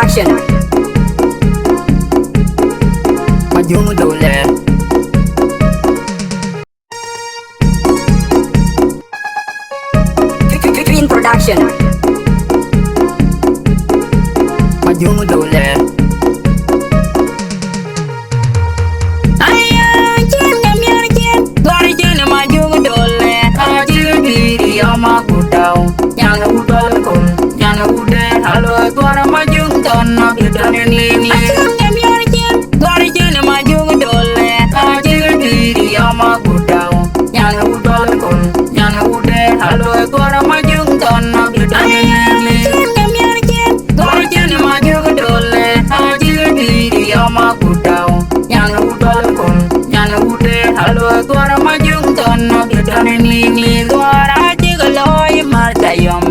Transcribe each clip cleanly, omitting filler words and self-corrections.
Production. Majung dole. Green Production. Majung dole. Yang udol kun, yang udah halo tuara majung tanah kita ini. Tuara jana majung dole, kajir diri ama gudau. Yang udol kun, yang udah halo tuara majung tanah kita ini. Tuara jana majung dole, kajir diri ama gudau. Yang udol kun, yang udah halo tuara majung tanah kita ini. Tuara jigaloi martayam.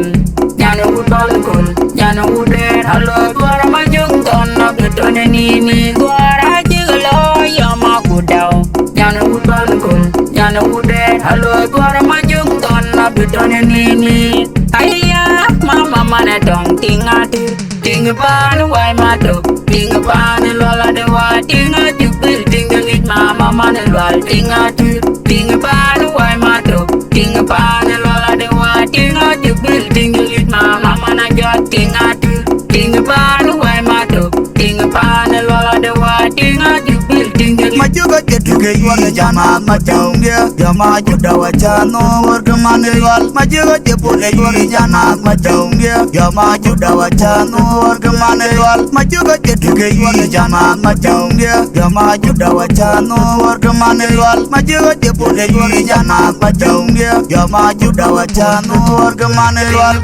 Yang udol kun, yang udah halo tuara majung tanah kita ini. Tuara jigaloi ama gudau. Yang udol kun, yang udah halo tuara majung tanah kita ini. Ayah mama mana dong tingati, tinggal wai madu, tinggal lola dewa, tinggal jubel, tinggal mama mana lola tingati, tinggal wai madu, tinggal lola dewa, tinggal jubel, tinggal mama mana jat tingati, tinggal wai madu, tinggal lola dewa, tinggal jubel, tinggal Majuga ketuke yuan jama majungge jama juda wacano wargamane wal majuga jepule yuan jana majungge jama juda wacano wargamane wal majuga ketuke yuan jama majungge jama juda wacano wargamane wal majuga jepule yuan jana majungge jama juda wacano wargamane wal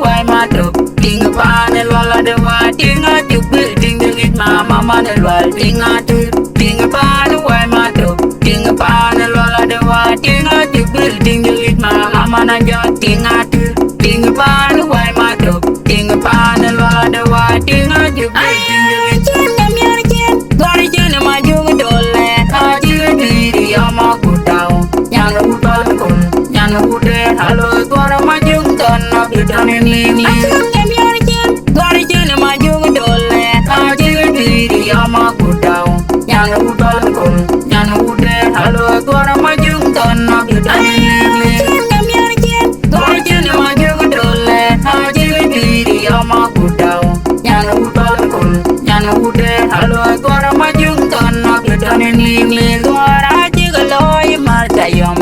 wai madu, tinggal lola dewa, tinggal jubel, tinggal mama mana lola tingati. Tinggal wai madu, tinggal lola dewa, tinggal jubel, tinggal mama mana jat tingati. Tinggal wai madu, tinggal lola dewa, tinggal jubel, tinggal tuara jana majung dole, kajir diri ama gudau. Yang udol kun, yang udah halo tuara majung tanah kita ini. Tuara jana majung dole, kajir diri ama gudau. Yang udol kun, yang udah halo tuara majung tanah kita ini. Tuara jana majung dole, kajir diri ama gudau. Yang udol kun, yang udah halo tuara majung tanah kita ini. Tuara jigaloi martayam.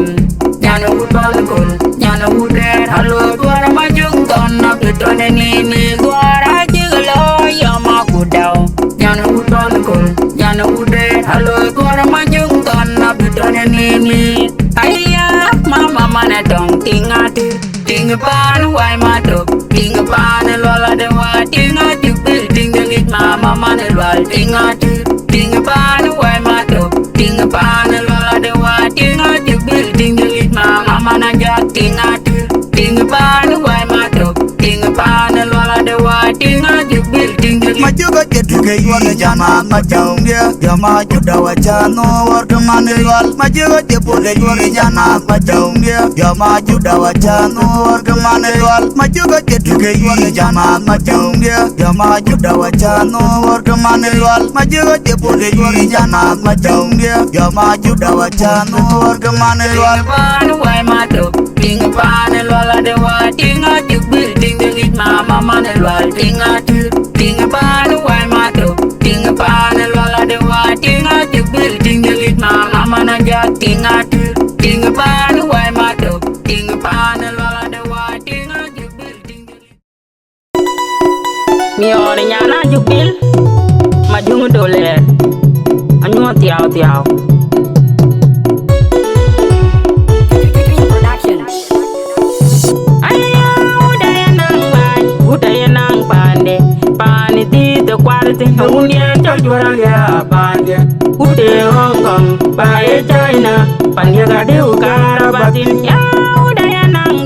Yang udol kun, yang udah halo tuara majung tanah kita ini. Tuara jigaloi ama gudau. Yang udol kun, yang udah halo tuara majung tanah kita ini. Ayah mama mana dong tingati, tinggal wai madu, tinggal lola dewa, tinggal jubel, tinggal mama mana lola tingati. Tinggal wai madu, tinggal lola dewa, tinggal jubel, tinggal mama mana jat tingati. Tinggal wai madu, tinggal lola dewa, tinggal jubel, tinggal Majuga ketuke yuan jama majungge jama juda wacano wargamane wal majuga jepule yuan jana majungge jama juda wacano wargamane wal majuga ketuke yuan jama majungge jama juda wacano wargamane wal majuga jepule yuan jana majungge jama juda wacano wargamane wal wai madu, tinggal lola dewa, tinggal jubel, tinggal mama mana lola tingati. Tinggal wai madu, tinggal lola dewa, tinggal jubel, tinggal mama mana jat tingati. Tinggal wai madu, tinggal lola dewa, tinggal jubel, tinggal miore nyana jubel, majung dole, anyo tiao tiao. Green Production. Udaya nang pande, pani di the quality dunia juara ya pande. Ude Hong Kong, bae China, pande gade ukara batin ya. Udaya nang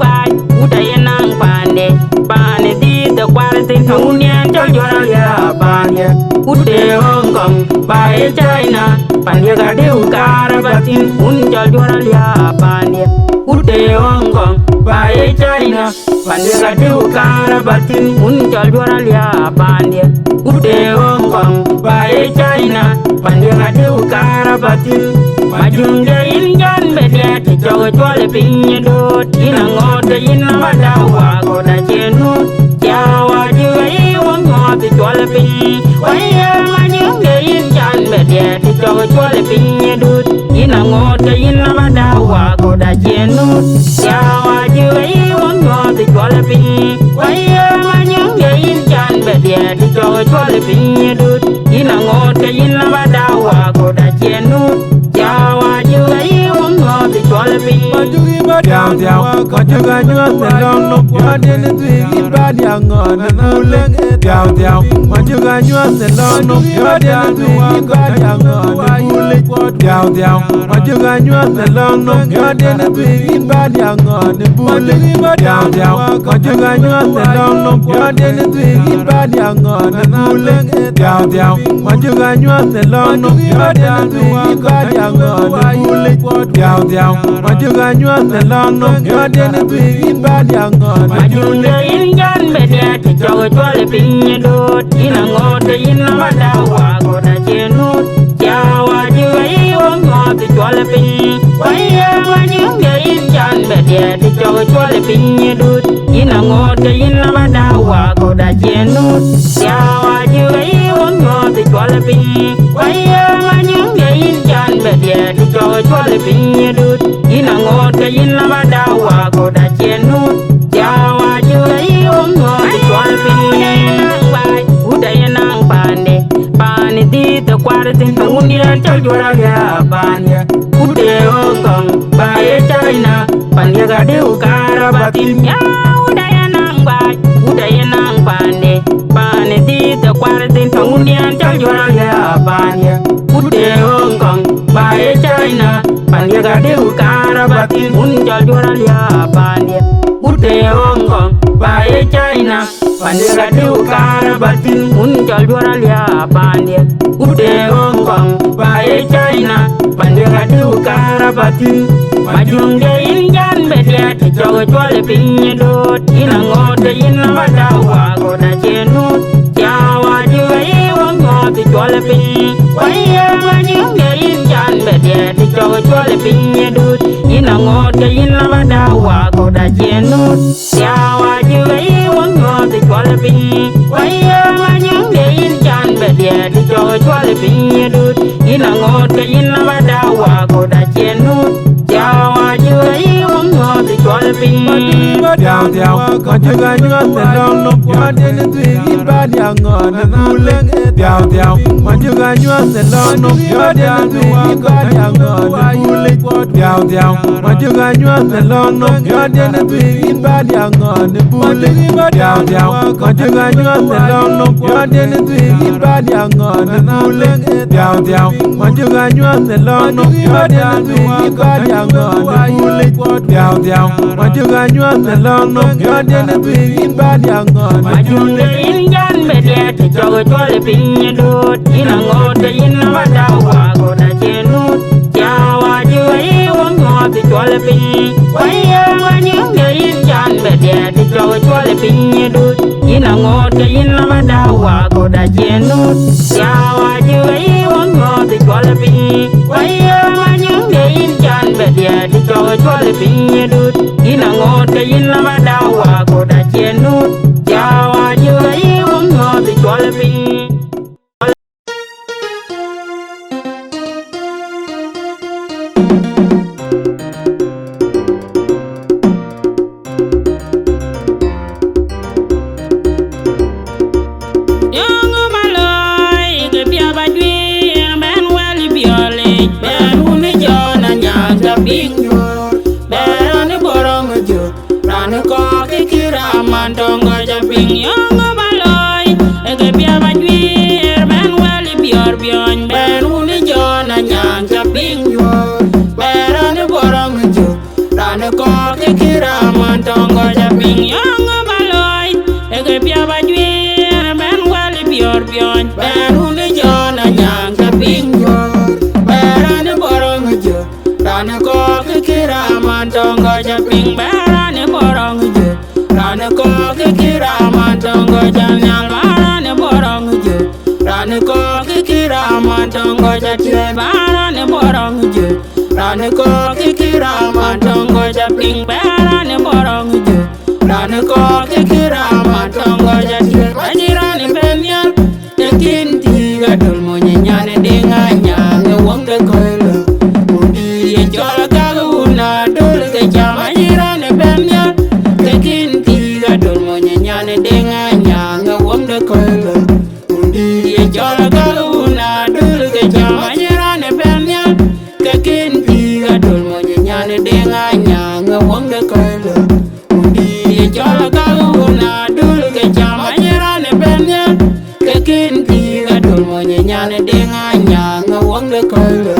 pande, pani di the quality dunia juara ya pande. Ude Hong Kong, bae China, pande gade ukara batin unjal juara ya pande. Ude Hong Kong, bae China. Pandega du karabatin unjal juara lia pandia Ude Hong Kong bae China Pandega du karabatin Majunge injan bedia Tijogo juale pinye dut Ina ngode ina wadawa Koda jenut Jawa juga iwang ngode juale pinye Waya majunge injan bedia Tijogo juale pinye dut Ina ngode ina wadawa Koda jenut Jawa juga iwang ngode juale pinye Waya majunge injan bedia Tijogo juale pinye dut Ina ngode ina wadawa Koda jenut Jawa juga iwang ngode juale pinye Down down, kajaga nyuat selong no pwade ne twigi badi angon ne bule. Down down, kajaga nyuat selong no pwade ne twigi badi angon ne bule. Down down, kajaga nyuat selong no pwade ne twigi badi angon ne bule. Down down, kajaga nyuat selong no pwade ne twigi badi angon ne bule. Down down, kajaga nyuat selong no pwade ne twigi badi angon ne bule. Down down, kajaga nyuat long no yode ne twigi badi angon Majunge injan bedia Tijogo juale pinye dut Ina ngode ina wadawa Koda jenut Jawa juga iwang ngode juale pinye Waya majunge injan bedia Tijogo juale pinye dut Ina ngode ina wadawa Koda jenut Jawa juga iwang ngode juale pinye Waya majunge injan bedia Tijogo juale pinye dut Ina ngode ina wadawa Koda jenut Jawa juga iwang ngode juale pinye Udaya nang pande Pani di te kwartin Pengundian cak juara ya pande Ude Hong Kong bae China Pandega deu karabatin Ya udaya nang bay Udaya nang pande Pani di te kwartin Pengundian cak juara ya pande Ude Hong Kong bae China Pandega deu karabatin Unjal juara ya pande Ude Hong Kong bae China Pandega deu karabatin Unjal juara lia pandia Ude Hong Kong bae China Pandega deu karabatin Majunge injan bedia Tijogo juale pinye dut Ina ngode ina wadawa Koda jenut Jawa juga iwang ngode juale pinye Waya majunge injan bedia Tijogo juale pinye dut Ina ngode ina wadawa Koda jenut Jawa juga iwang ngode juale pinye Waya majunge injan bedia Tijogo juale pinye dut Ina ngode ina wadawa Koda jenut Jawa juga iwang ngode juale pinye Down down, kajaga nyuat selong no pwade ne twigi badi angon ne bule. Down down, kajaga nyuat selong no pwade ne twigi badi angon ne bule. Down down, kajaga nyuat selong no pwade ne twigi badi angon ne bule. Down down, kajaga nyuat selong no pwade ne twigi badi angon ne bule. Down down, kajaga nyuat selong no pwade ne twigi badi angon ne bule. Down down, kajaga nyuat selong no pwade ne twigi badi angon ne Majunge injan bedia Tijogo juale pinye dut Ina ngode ina wadawa Koda jenut Jawa juga iwang ngode juale pinye Waya majunge injan bedia Tijogo juale pinye dut Ina ngode ina wadawa Koda jenut Jawa juga iwang ngode juale pinye Waya majunge injan bedia Tijogo juale pinye dut Ina ngode ina wadawa Koda jenut Jawa juga iwang ngode juale pinye janyal barane borong je rane ko kikira mantongo jatye barane borong je rane ko kikira mantongo japing barane borong je rane ko kikira mantongo jatye bajirane benyal tekin tiga dol monye nyane denga nyane wonde koilo undi ye jola kaguna dol ke jamajirane benyal tekin tiga dol monye nyane denga nyane wonde koilo undi ye jola kaguna dol ke jamajirane benyal tekin tiga dol monye nyane denga nyane wonde koilo undi ye jola kaguna dol ke jamajirane benyal tekin tiga dol monye nyane denga nyane wonde koilo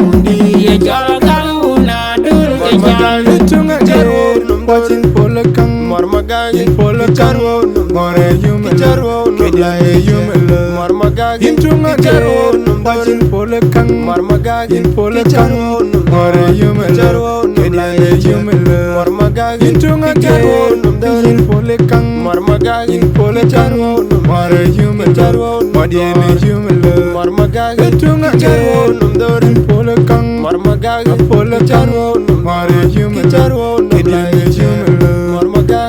undi ye jola kaguna dol ke jamajirane Tunga jero watching polakang marmagagin polakang more human keda human marmagagin tunga jero watching polakang marmagagin polakang more human keda human marmagagin tunga jero watching polakang marmagagin polakang more human modern human marmagagin tunga jero watching polakang marmagagin polakang more human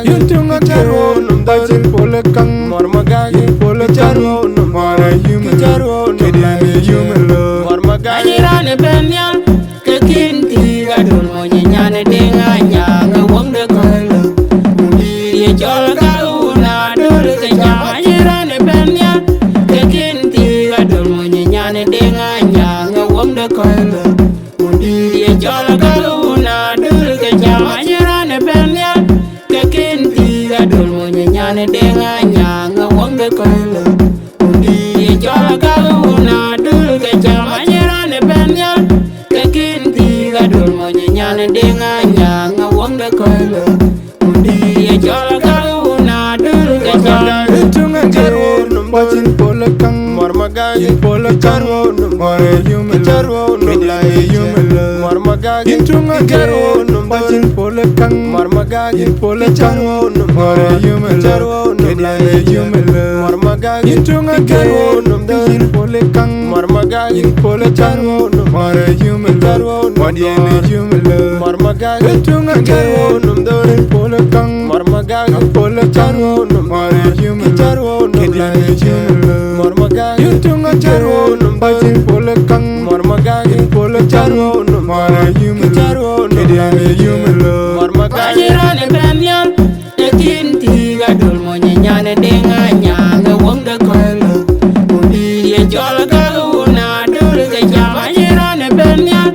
Yuntunga charo bajin polakang marmagagin polacharo mara human kedane human ajirane benyal kekin tiga dol monye nyane denga nyanga wonde koilo undi ye jola kaguna dol ke jama ajirane benyal kekin tiga dol monye nyane denga nyanga wonde koilo undi ye jola kaguna dol ke jama ajirane benyal kekin tiga dol monye nyane denga nyanga wonde koilo undi ye jola kaguna dol ke jama ajirane benyal kekin tiga dol monye nyane denga nyanga wonde koilo undi ye jola kaguna dol ke jama Yuntunga charo bajin polakang marmagagin polacharo mara human kedane human Yuntunga charo bajin polakang marmagagin polacharo mara human kedane human Yuntunga charo bajin polakang marmagagin polacharo mara human modern human Yuntunga charo bajin polakang marmagagin polacharo mara human kedane human Yuntunga charo bajin polakang marmagagin polacharo mara human kedane human ajirane benyal kekin tiga dol monye nyane denga nyanga wonde koilo undi ye jola kaguna dol ke jama ajirane benyal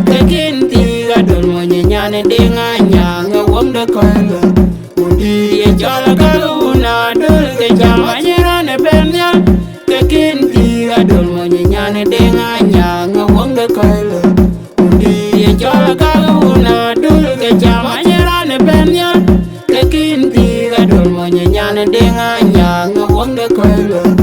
kekin tiga dol monye nyane denga nyanga wonde koilo undi ye jola kaguna dol ke jama ajirane benyal kekin tiga dol monye nyane denga nyanga wonde koilo undi ye jola kaguna dol ke jama ajirane benyal kekin tiga dol monye nyane denga nyanga wonde koilo